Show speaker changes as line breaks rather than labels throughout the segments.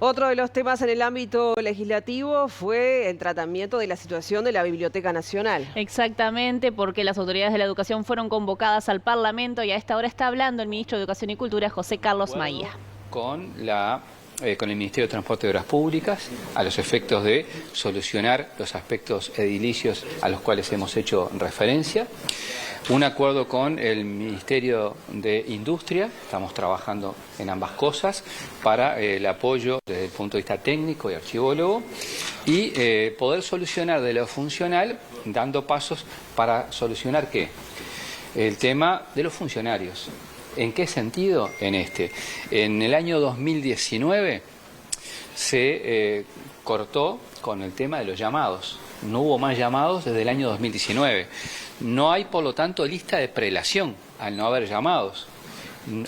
Otro de los temas en el ámbito legislativo fue el tratamiento de la situación de la Biblioteca Nacional.
Exactamente, porque las autoridades de la educación fueron convocadas al Parlamento y a esta hora está hablando el ministro de Educación y Cultura, José Carlos Maía.
Con el Ministerio de Transporte y Obras Públicas, a los efectos de solucionar los aspectos edilicios a los cuales hemos hecho referencia. Un acuerdo con el Ministerio de Industria, estamos trabajando en ambas cosas, para el apoyo desde el punto de vista técnico y archivólogo, y poder solucionar de lo funcional, dando pasos para solucionar ¿qué? El tema de los funcionarios. ¿En qué sentido? En el año 2019 se cortó con el tema de los llamados. No hubo más llamados desde el año 2019. No hay, por lo tanto, lista de prelación al no haber llamados.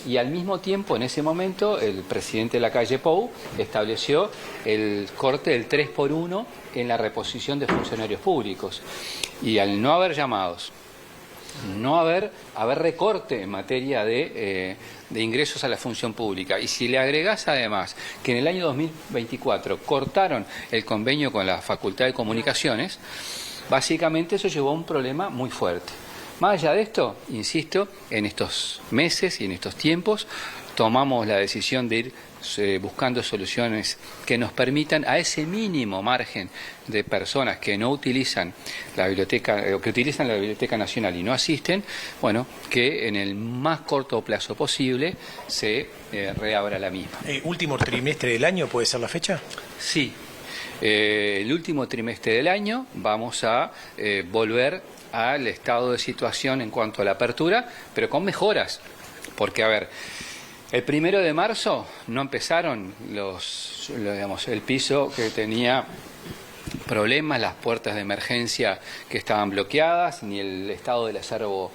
Y al mismo tiempo, en ese momento, el presidente de la calle Pou estableció el corte del 3x1 en la reposición de funcionarios públicos. Y al no haber llamados, no haber recorte en materia de ingresos a la función pública. Y si le agregás además que en el año 2024 cortaron el convenio con la Facultad de Comunicaciones, básicamente eso llevó a un problema muy fuerte. Más allá de esto, insisto, en estos meses y en estos tiempos tomamos la decisión de ir buscando soluciones que nos permitan a ese mínimo margen de personas que no utilizan la biblioteca, o que utilizan la Biblioteca Nacional y no asisten, bueno, que en el más corto plazo posible se reabra la misma.
¿Último trimestre del año puede ser la fecha?
Sí. El último trimestre del año vamos a volver al estado de situación en cuanto a la apertura, pero con mejoras. Porque, a ver, el 1 de marzo no empezaron el piso que tenía problemas, las puertas de emergencia que estaban bloqueadas, ni el estado del acervo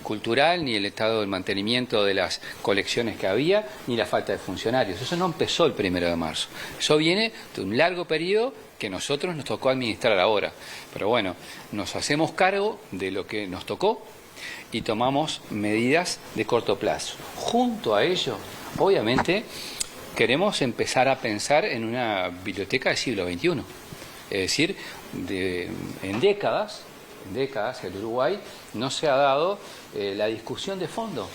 cultural, ni el estado del mantenimiento de las colecciones que había, ni la falta de funcionarios. Eso no empezó el 1 de marzo. Eso viene de un largo periodo que nosotros nos tocó administrar ahora. Pero bueno, nos hacemos cargo de lo que nos tocó y tomamos medidas de corto plazo. Junto a ello, obviamente, queremos empezar a pensar en una biblioteca del siglo XXI. Es decir, en décadas, el Uruguay no se ha dado la discusión de fondo.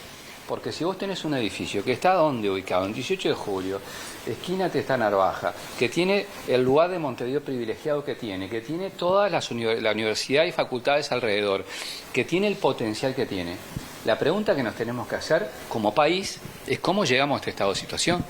Porque si vos tenés un edificio que está ¿dónde ubicado? En 18 de julio, esquina Testa Narvaja, que tiene el lugar de Montevideo privilegiado que tiene todas la universidad y facultades alrededor, que tiene el potencial que tiene. La pregunta que nos tenemos que hacer como país es cómo llegamos a este estado de situación.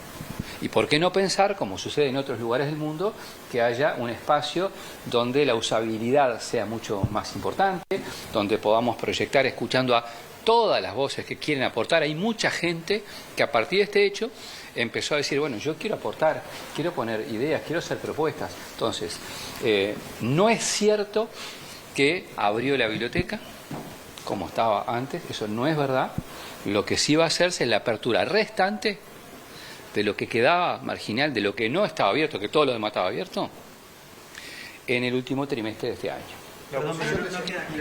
Y por qué no pensar, como sucede en otros lugares del mundo, que haya un espacio donde la usabilidad sea mucho más importante, donde podamos proyectar escuchando a todas las voces que quieren aportar. Hay mucha gente que a partir de este hecho empezó a decir, bueno, yo quiero aportar, quiero poner ideas, quiero hacer propuestas. Entonces, no es cierto que abrió la biblioteca como estaba antes, eso no es verdad. Lo que sí va a hacerse es la apertura restante de lo que quedaba marginal, de lo que no estaba abierto, que todo lo demás estaba abierto, en el último trimestre de este año.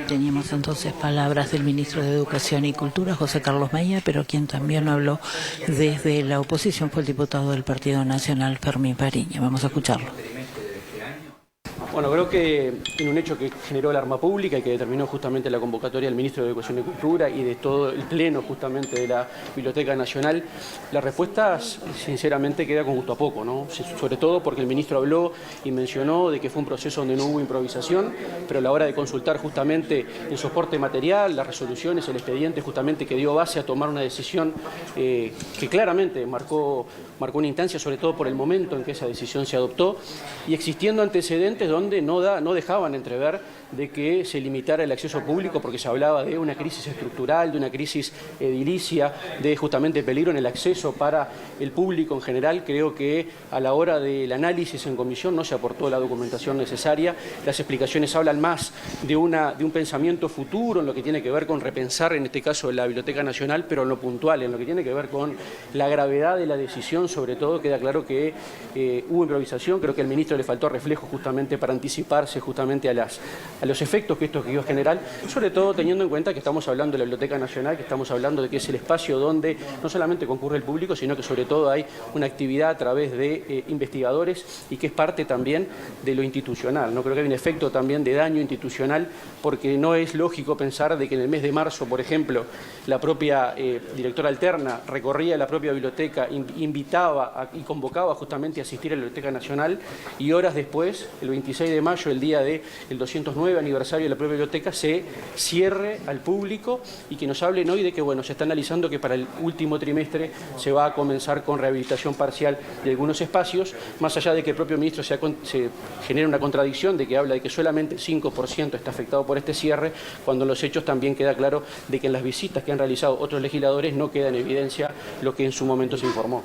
Teníamos entonces palabras del ministro de Educación y Cultura, José Carlos Maía, pero quien también habló desde la oposición fue el diputado del Partido Nacional, Fermín Fariña. Vamos a escucharlo.
Bueno, creo que en un hecho que generó alarma pública y que determinó justamente la convocatoria del ministro de Educación y Cultura y de todo el pleno justamente de la Biblioteca Nacional, la respuesta sinceramente queda con gusto a poco, ¿no? Sobre todo porque el ministro habló y mencionó de que fue un proceso donde no hubo improvisación, pero a la hora de consultar justamente el soporte material, las resoluciones, el expediente justamente que dio base a tomar una decisión que claramente marcó una instancia, sobre todo por el momento en que esa decisión se adoptó, y existiendo antecedentes donde no dejaban entrever de que se limitara el acceso público porque se hablaba de una crisis estructural, de una crisis edilicia, de justamente peligro en el acceso para el público en general. Creo que a la hora del análisis en comisión no se aportó la documentación necesaria. Las explicaciones hablan más de un pensamiento futuro en lo que tiene que ver con repensar, en este caso, la Biblioteca Nacional, pero en lo puntual, en lo que tiene que ver con la gravedad de la decisión, sobre todo, queda claro que hubo improvisación. Creo que al ministro le faltó reflejo justamente para anticiparse justamente a los efectos que esto iba a generar, sobre todo teniendo en cuenta que estamos hablando de la Biblioteca Nacional, que estamos hablando de que es el espacio donde no solamente concurre el público, sino que sobre todo hay una actividad a través de investigadores y que es parte también de lo institucional, ¿no? Creo que hay un efecto también de daño institucional, porque no es lógico pensar de que en el mes de marzo, por ejemplo, la propia directora alterna recorría la propia biblioteca, invitaba y convocaba justamente a asistir a la Biblioteca Nacional, y horas después, el 26 de mayo, el día del 209 aniversario de la propia biblioteca, se cierre al público y que nos hablen hoy de que, bueno, se está analizando que para el último trimestre se va a comenzar con rehabilitación parcial de algunos espacios, más allá de que el propio ministro se genera una contradicción de que habla de que solamente el 5% está afectado por este cierre, cuando en los hechos también queda claro de que en las visitas que han realizado otros legisladores no queda en evidencia lo que en su momento se informó.